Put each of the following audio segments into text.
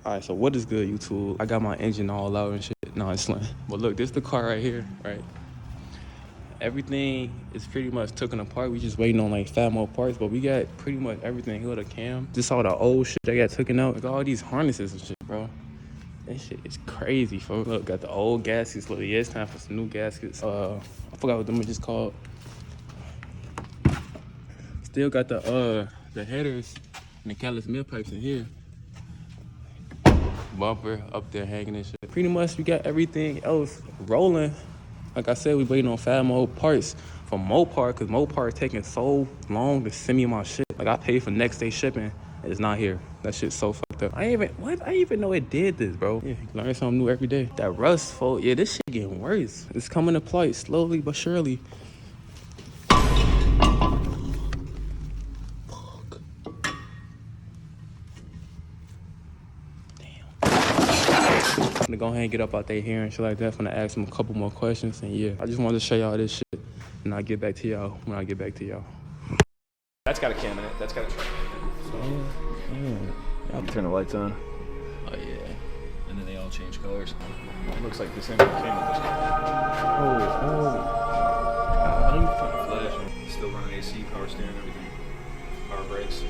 Alright, so what is good, YouTube? I got my engine all out and shit. No, it's slim. But look, this is the car right here, right? Everything is pretty much taken apart. We just waiting on like 5 more parts, but we got pretty much everything here. The cam, just all the old shit that got taken out. Like all these harnesses and shit, bro. That shit is crazy, folks. Look, got the old gaskets. Look, yeah, it's time for some new gaskets. I forgot what them are just called. Still got the headers and the callus mill pipes in here. Bumper up there hanging and shit. Pretty much we got everything else rolling. Like I said, we waiting on 5 more parts from Mopar, because Mopar is taking so long to send me my shit. Like I paid for next day shipping, and it's not here. That shit's so fucked up. I didn't even know it did this, bro. Yeah, you learn something new every day. That rust, folks, yeah, this shit getting worse. It's coming to play slowly but surely. I'm gonna go ahead and get up out there here and shit like that. I'm gonna ask them a couple more questions, and yeah, I just wanted to show y'all this shit, and I'll get back to y'all when I get back to y'all. That's got a cam in it. That's got a truck in it. I'll turn the lights on. Oh yeah. And then they all change colors. It looks like this engine came with this. Flash. Still running AC, power steering, everything. Power brakes.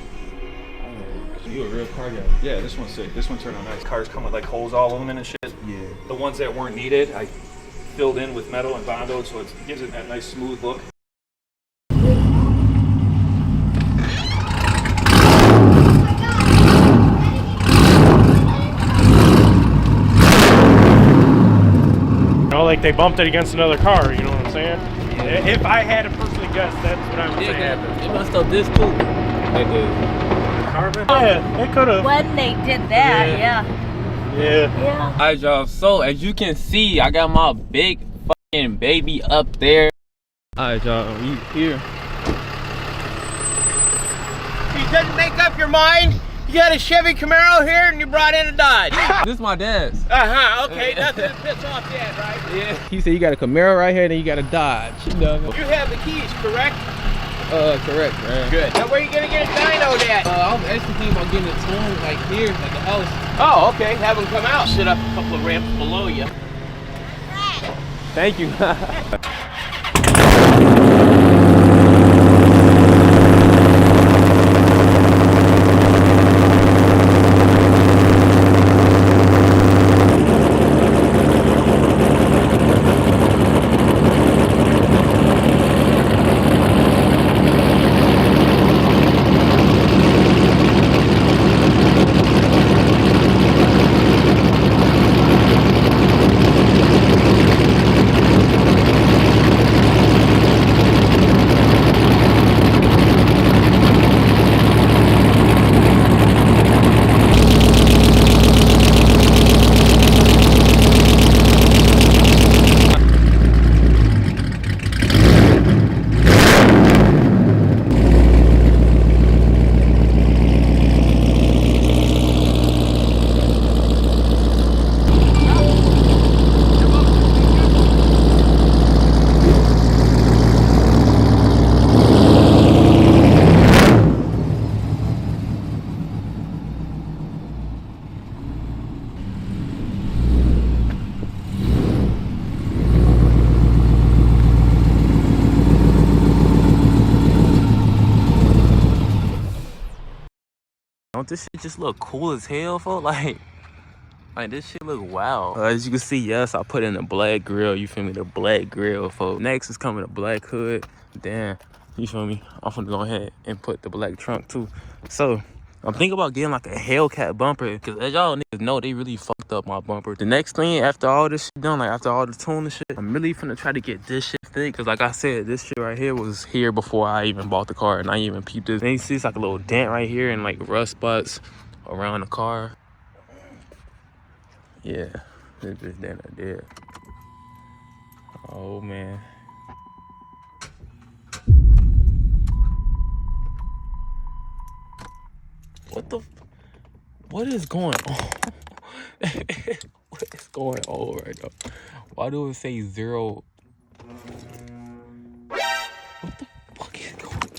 You a real car guy. Yeah, this one's sick. This one turned out nice. Cars come with like holes all over them and shit. Yeah. The ones that weren't needed, I filled in with metal and bondoed, so it gives it that nice smooth look. Like they bumped it against another car, you know what I'm saying? Yeah. If I had to personally guess, that's what I would say happened. They must have this too. They did. Carbon? Yeah, they could have. When they did that, yeah. Alright, y'all. So as you can see, I got my big fucking baby up there. Alright, y'all. We here. You couldn't make up your mind? You got a Chevy Camaro here and you brought in a Dodge. This is my dad's. Okay, nothing to piss off Dad, right? Yeah. He said you got a Camaro right here, then you got a Dodge. You have the keys, correct? Correct, man. Good. Now where are you gonna get a dyno at? I was actually thinking about getting it tuned like here at the house. Oh, okay. Have them come out. Sit up a couple of ramps below you. Thank you. Don't this shit just look cool as hell, folks? Like this shit look wild. As you can see, yes, I put in the black grill. You feel me? The black grill, folks. Next is coming the black hood. Then, you feel me? I'm gonna go ahead and put the black trunk too. So I'm thinking about getting like a Hellcat bumper, because as y'all niggas know, they really fucked up my bumper. The next thing after all this shit done, like after all the tuning and shit, I'm really finna try to get this shit fixed. Cause like I said, this shit right here was here before I even bought the car, and I even peeped this. And you see it's like a little dent right here and like rust spots around the car. Yeah, this bitch dent I did. Oh man. What is going on? What is going on right now? Why do it say 0? What the fuck is going on?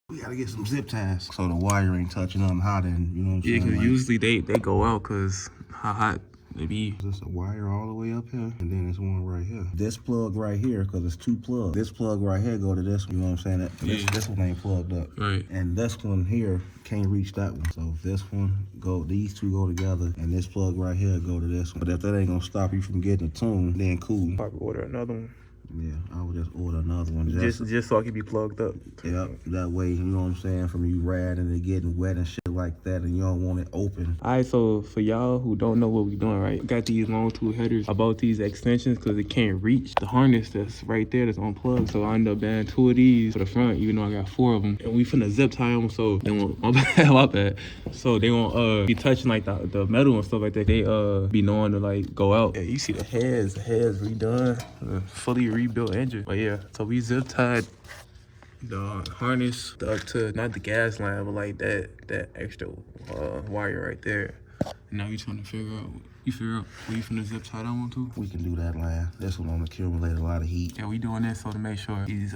We gotta get some zip ties so the wire ain't touching them hot and you know what I'm saying? Yeah, because like, usually they go out because how hot they be. There's a wire all the way up here, and then there's one right here. This plug right here, because it's 2 plugs. This plug right here go to this one, you know what I'm saying? This one ain't plugged up. Right. And this one here can't reach that one. So if this one go, these two go together, and this plug right here go to this one. But if that ain't gonna stop you from getting a tune, then cool. Probably order another one. Yeah, I would just order another one. Just so I can be plugged up. Yep, that way, you know what I'm saying, from you riding and getting wet and shit like that, and you don't want it open. All right, so for y'all who don't know what we doing, right? We got these long tube headers. I bought these extensions because it can't reach the harness that's right there that's unplugged. So I ended up buying 2 of these for the front, even though I got 4 of them. And we finna zip tie them, so they won't, my bad. So they won't be touching like the metal and stuff like that. They be knowing to like go out. Yeah, you see the heads redone, fully rebuilt engine. But yeah, so we zip tied the harness up to not the gas line, but like that extra wire right there. Now you trying to figure out where you finna zip tie that one too? We can do that, line. This one don't accumulate a lot of heat. Yeah, we doing this so to make sure these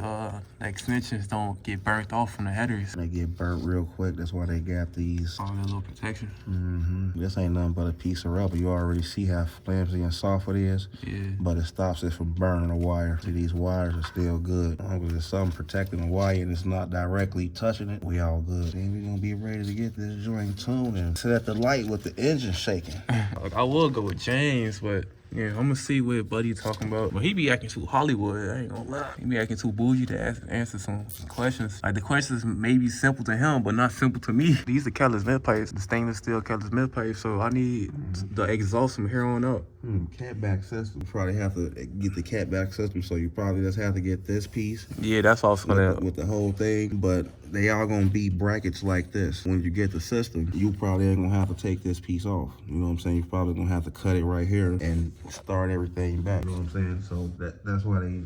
extensions don't get burnt off from the headers. They get burnt real quick. That's why they got these. All that little protection. This ain't nothing but a piece of rubber. You already see how flimsy and soft it is. Yeah. But it stops it from burning the wire. See, these wires are still good. As long as there's something protecting the wire and it's not directly touching it, we all good. Then we gonna be ready to get this joint tuned and sit at the light with the engine shaking. I would go with James, but yeah, I'm gonna see what Buddy talking about. But he be acting too Hollywood, I ain't gonna lie. He be acting too bougie to answer some questions. Like the questions may be simple to him, but not simple to me. These are Keller's Smith pipes, the stainless steel Keller's Smith pipes, so I need the exhaust from here on up. Catback system. You probably have to get the catback system, so you probably just have to get this piece. Yeah, that's also gonna with the whole thing, but they are gonna be brackets like this. When you get the system, you probably ain't gonna have to take this piece off. You know what I'm saying? You're probably gonna have to cut it right here and start everything back. You know what I'm saying? So that's why they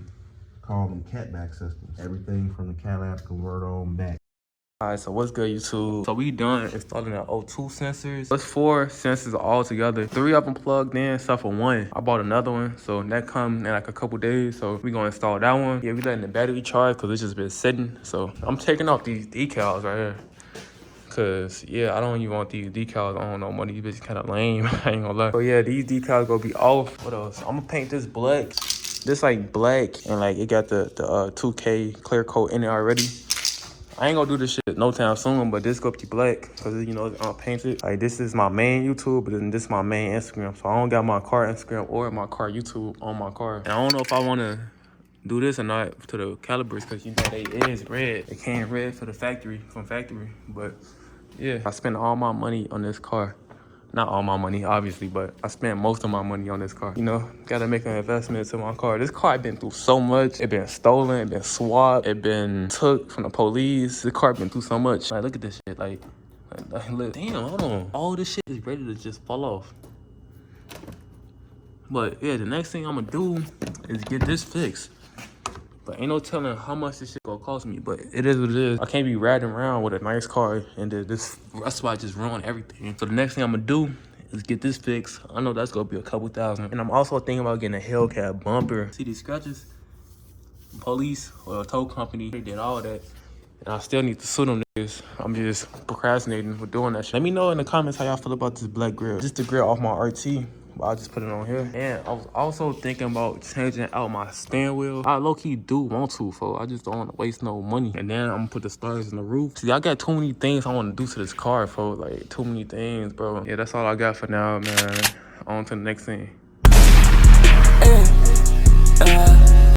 call them catback systems. Everything from the catalytic converter on back. All right, so what's good, YouTube? So we done installing the O2 sensors. There's 4 sensors all together. 3 of them plugged in, except for 1. I bought another one, so that come in like a couple days. So we gonna install that one. Yeah, we letting the battery charge because it's just been sitting. So I'm taking off these decals right here. Cause yeah, I don't even want these decals on no more. These bitches kind of lame. I ain't gonna lie. So yeah, these decals gonna be off. What else? I'm gonna paint this black. This like black and like it got the 2K clear coat in it already. I ain't gonna do this shit no time soon, but this gonna be black because you know it's unpainted. Like this is my main YouTube, but then this is my main Instagram. So I don't got my car Instagram or my car YouTube on my car. And I don't know if I wanna do this or not to the calibers because you know they is red. They came red for the factory, But yeah, I spent all my money on this car. Not all my money, obviously, but I spent most of my money on this car. You know, gotta make an investment to my car. This car been through so much. It been stolen, it been swapped, it been took from the police. This car been through so much. Like, look at this shit. Like look, damn, hold on. All this shit is ready to just fall off. But yeah, the next thing I'm gonna do is get this fixed. But ain't no telling how much this shit gonna cost me, but it is what it is. I can't be riding around with a nice car and this rust spot just ruin everything. So the next thing I'm gonna do is get this fixed. I know that's gonna be a couple $1,000. And I'm also thinking about getting a Hellcat bumper. See these scratches? Police or a tow company, they did all that. And I still need to sue them niggas. I'm just procrastinating with doing that shit. Let me know in the comments how y'all feel about this black grill. Just the grill off my RT. I'll just put it on here. And I was also thinking about changing out my steering wheel. I low-key do want to, folks. I just don't want to waste no money. And then I'm gonna put the stars in the roof. See, I got too many things I want to do to this car, folks. Like, too many things, bro. Yeah, that's all I got for now, man. On to the next thing.